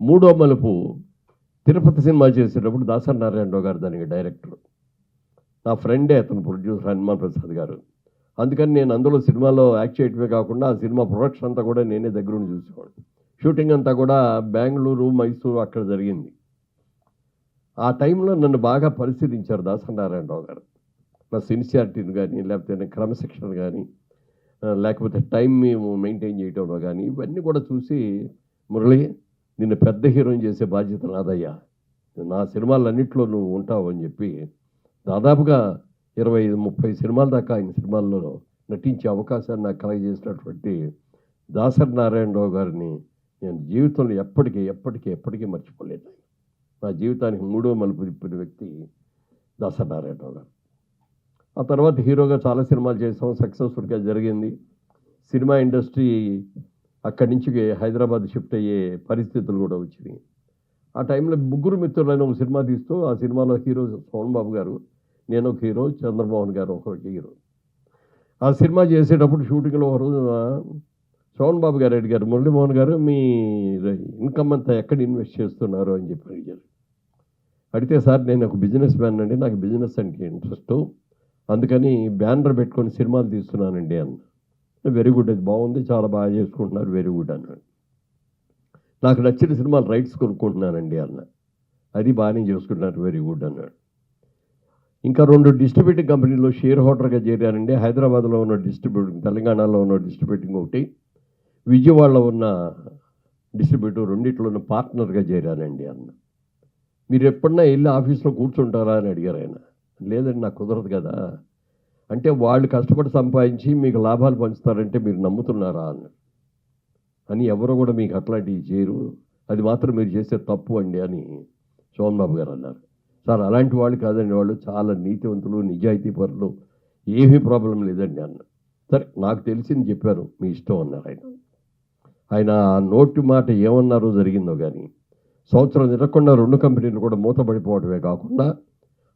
మూడో మలుపు తిరుపతి సినిమా చేసేటప్పుడు దాసరి నారాయణరావు గారు దానికి డైరెక్టర్. నా ఫ్రెండే అతను ప్రొడ్యూసర్ హనుమాన్ ప్రసాద్ గారు. అందుకని నేను అందులో సినిమాలో యాక్ట్ చేయటమే కాకుండా ఆ సినిమా ప్రొడక్షన్ అంతా కూడా నేనే దగ్గరుండి చూసేవాడు. షూటింగ్ అంతా కూడా బెంగళూరు, మైసూరు అక్కడ జరిగింది. ఆ టైంలో నన్ను బాగా పరిశీలించారు దాసరి నారాయణరావు గారు. నా సిన్సియారిటీని కానీ, లేకపోతే క్రమశిక్షణ కానీ, లేకపోతే టైం మెయింటైన్ చేయడంలో కానీ, ఇవన్నీ కూడా చూసి, మురళి నిన్ను పెద్ద హీరోయిన్ చేసే బాధ్యత నాదయ్యా, నా సినిమాలన్నింటిలో నువ్వు ఉంటావు అని చెప్పి దాదాపుగా 25-30 సినిమాల దాకా ఆయన సినిమాల్లో నటించే అవకాశాన్ని నాకు కలగజేసినటువంటి దాసరి నారాయణరావు గారిని నేను జీవితంలో ఎప్పటికీ మర్చిపోలేదు. నా జీవితానికి మూడో మలుపు తిప్పిన వ్యక్తి దాసరి నారాయణరావు గారు. ఆ తర్వాత హీరోగా చాలా సినిమాలు చేసాం, సక్సెస్ఫుల్గా జరిగింది. సినిమా ఇండస్ట్రీ అక్కడి నుంచి హైదరాబాద్ షిఫ్ట్ అయ్యే పరిస్థితులు కూడా వచ్చినాయి. ఆ టైంలో ముగ్గురు మిత్రులైన ఒక సినిమా తీస్తూ, ఆ సినిమాలో హీరో సోహన్ బాబు గారు, నేను ఒక హీరో, చంద్రమోహన్ గారు ఒక హీరో. ఆ సినిమా చేసేటప్పుడు షూటింగ్లో ఒక రోజు సోహన్ బాబు గారు అడిగారు, మురళీమోహన్ గారు మీ ఇన్కమ్ అంతా ఎక్కడ ఇన్వెస్ట్ చేస్తున్నారు అని చెప్పి అడిగారు. అడిగితే, సార్ నేను ఒక బిజినెస్ మ్యాన్ అండి, నాకు బిజినెస్ అంటే ఇంట్రెస్ట్, అందుకని బ్యానర్ పెట్టుకొని సినిమాలు తీస్తున్నానండి అన్న. వెరీ గుడ్, అది బాగుంది, చాలా బాగా చేసుకుంటున్నారు, వెరీ గుడ్ అన్నాడు. నాకు నచ్చిన సినిమాలు రైట్స్ కొనుక్కుంటున్నానండి అన్న. అది బాగానే చేసుకుంటున్నారు, వెరీ గుడ్ అన్నాడు. ఇంకా 2 డిస్ట్రిబ్యూటింగ్ కంపెనీలో షేర్ హోల్డర్గా చేరానండి. హైదరాబాద్లో ఉన్న డిస్ట్రిబ్యూటింగ్, తెలంగాణలో ఉన్న డిస్ట్రిబ్యూటింగ్ ఒకటి, విజయవాడలో ఉన్న డిస్ట్రిబ్యూటర్, రెండిట్లోనూ పార్ట్నర్గా చేరానండి అన్న. మీరు ఎప్పుడన్నా వెళ్ళి ఆఫీస్లో కూర్చుంటారా అని అడిగారు ఆయన. లేదండి, నాకు కుదరదు కదా. అంటే వాళ్ళు కష్టపడి సంపాదించి మీకు లాభాలు పంచుతారంటే మీరు నమ్ముతున్నారా అన్నాడు. అని ఎవరో కూడా మీకు అట్లాంటివి చేయరు, అది మాత్రం మీరు చేసే తప్పు అండి అని సోహన్ బాబు గారు అన్నారు. సార్ అలాంటి వాళ్ళు కాదండి, వాళ్ళు చాలా నీతివంతులు, నిజాయితీ పరులు, ఏమీ ప్రాబ్లం లేదండి అన్న. సరే నాకు తెలిసింది చెప్పారు, మీ ఇష్టం అన్నారు ఆయన. ఆయన నోటి మాట ఏమన్నారో జరిగిందో కానీ, సంవత్సరం తిరగకుండా 2 కంపెనీలు కూడా మూతపడిపోవడమే కాకుండా,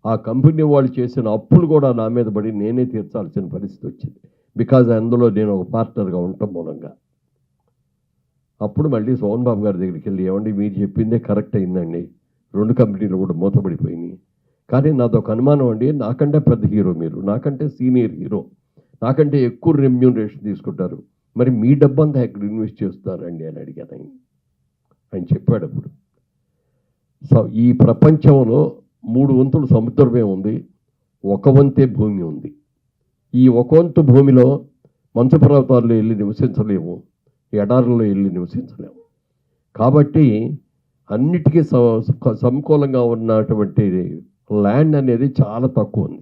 ఆ కంపెనీ వాళ్ళు చేసిన అప్పులు కూడా నా మీద పడి నేనే తీర్చాల్సిన పరిస్థితి వచ్చింది. బికాజ్ అందులో నేను ఒక పార్ట్నర్గా ఉండటం మూలంగా. అప్పుడు మళ్ళీ సోహన్ బాబు గారి దగ్గరికి వెళ్ళి, ఏమండి మీరు చెప్పిందే కరెక్ట్ అయిందండి, 2 కంపెనీలు కూడా మూతపడిపోయినాయి, కానీ నాదొక అనుమానం అండి, నాకంటే పెద్ద హీరో మీరు, నాకంటే సీనియర్ హీరో, నాకంటే ఎక్కువ రెమ్యూనరేషన్ తీసుకుంటారు, మరి మీ డబ్బంతా ఎక్కడ ఇన్వెస్ట్ చేస్తారండి అని అడిగాను. ఆయన చెప్పాడు అప్పుడు, సో ఈ ప్రపంచంలో 3 వంతులు సముద్రమే ఉంది, 1 వంతే భూమి ఉంది. ఈ 1 వంతు భూమిలో మంచు పర్వతాల్లో వెళ్ళి నివసించలేము, ఎడారుల్లో వెళ్ళి నివసించలేము. కాబట్టి అన్నిటికీ సమకూలంగా ఉన్నటువంటి ల్యాండ్ అనేది చాలా తక్కువ ఉంది.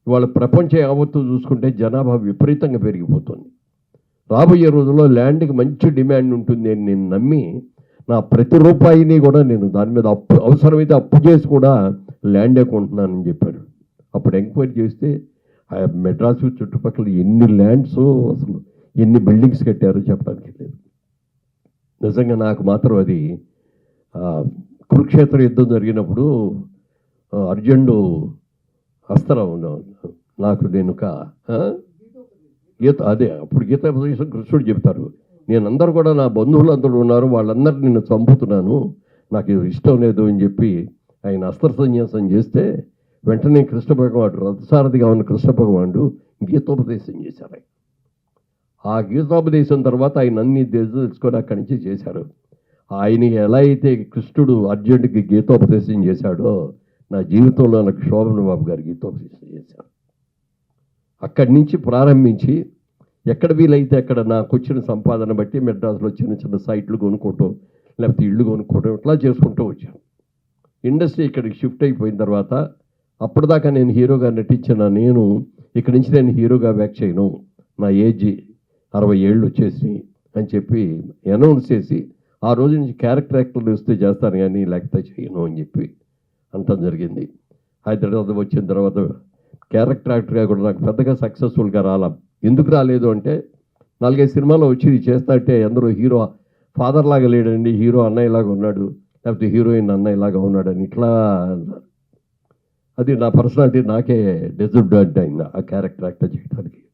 ఇవాళ ప్రపంచం యావత్తు చూసుకుంటే జనాభా విపరీతంగా పెరిగిపోతుంది. రాబోయే రోజుల్లో ల్యాండ్కి మంచి డిమాండ్ ఉంటుంది అని నేను నమ్మి, నా ప్రతి రూపాయిని కూడా నేను దాని మీద అవసరమైతే అప్పు చేసి కూడా ల్యాండే కొంటున్నానని చెప్పాడు. అప్పుడు ఎంక్వైరీ చేస్తే మెడ్రాసు చుట్టుపక్కల ఎన్ని ల్యాండ్స్, అసలు ఎన్ని బిల్డింగ్స్ కట్టారో చెప్పడానికి లేదు. నిజంగా నాకు మాత్రం అది కురుక్షేత్ర యుద్ధం జరిగినప్పుడు అర్జునుడు అస్త్రం నాకు నేను అదే అప్పుడు గీతాపదేశం కృష్ణుడు చెప్తారు, నేనందరూ కూడా నా బంధువులు అందరూ ఉన్నారు, వాళ్ళందరూ నిన్ను చంపుతున్నాను, నాకు ఇష్టం లేదు అని చెప్పి ఆయన అస్త్ర సన్యాసం చేస్తే వెంటనే కృష్ణ భగవానుడు, రథసారథిగా ఉన్న కృష్ణ భగవానుడు గీతోపదేశం చేశారు. ఆ గీతోపదేశం తర్వాత ఆయన అన్ని తెలుసుకొని అక్కడి నుంచి చేశారు. ఆయనకి ఎలా అయితే కృష్ణుడు అర్జునుడికి గీతోపదేశం చేశాడో, నా జీవితంలో నాకు శోభన్ బాబు గారు గీతోపదేశం చేశారు. అక్కడి నుంచి ప్రారంభించి ఎక్కడ వీలైతే అక్కడ నాకు వచ్చిన సంపాదన బట్టి మెడ్రాస్లో చిన్న సైట్లు కొనుక్కోవటం, లేకపోతే ఇళ్ళు కొనుక్కోవటం, ఇట్లా చేసుకుంటూ వచ్చాను. ఇండస్ట్రీ ఇక్కడికి షిఫ్ట్ అయిపోయిన తర్వాత, అప్పటిదాకా నేను హీరోగా నటించిన నేను ఇక్కడి నుంచి నేను హీరోగా బ్యాక్ చేయను, నా ఏజ్ 60 ఏళ్ళు వచ్చేసి అని చెప్పి అనౌన్స్ చేసి, ఆ రోజు నుంచి క్యారెక్టర్ యాక్టర్లు వస్తే చేస్తాను కానీ లేకపోతే చేయను అని చెప్పి అంటం జరిగింది. హైదరాబాద్ వచ్చిన తర్వాత క్యారెక్టర్ యాక్టర్గా కూడా నాకు పెద్దగా సక్సెస్ఫుల్గా ఎందుకు రాలేదు అంటే, 4-5 సినిమాలు వచ్చి చేస్తా అంటే అందరూ హీరో ఫాదర్ లాగా లేడండి, హీరో అన్నయ్యలాగా ఉన్నాడు, లేకపోతే హీరోయిన్ అన్నయ్యలాగా ఉన్నాడు అని ఇట్లా. అది నా పర్సనాలిటీ నాకే డిజర్వ్డ్ అంటే అయింది ఆ క్యారెక్టర్ యాక్టర్ చేయడానికి.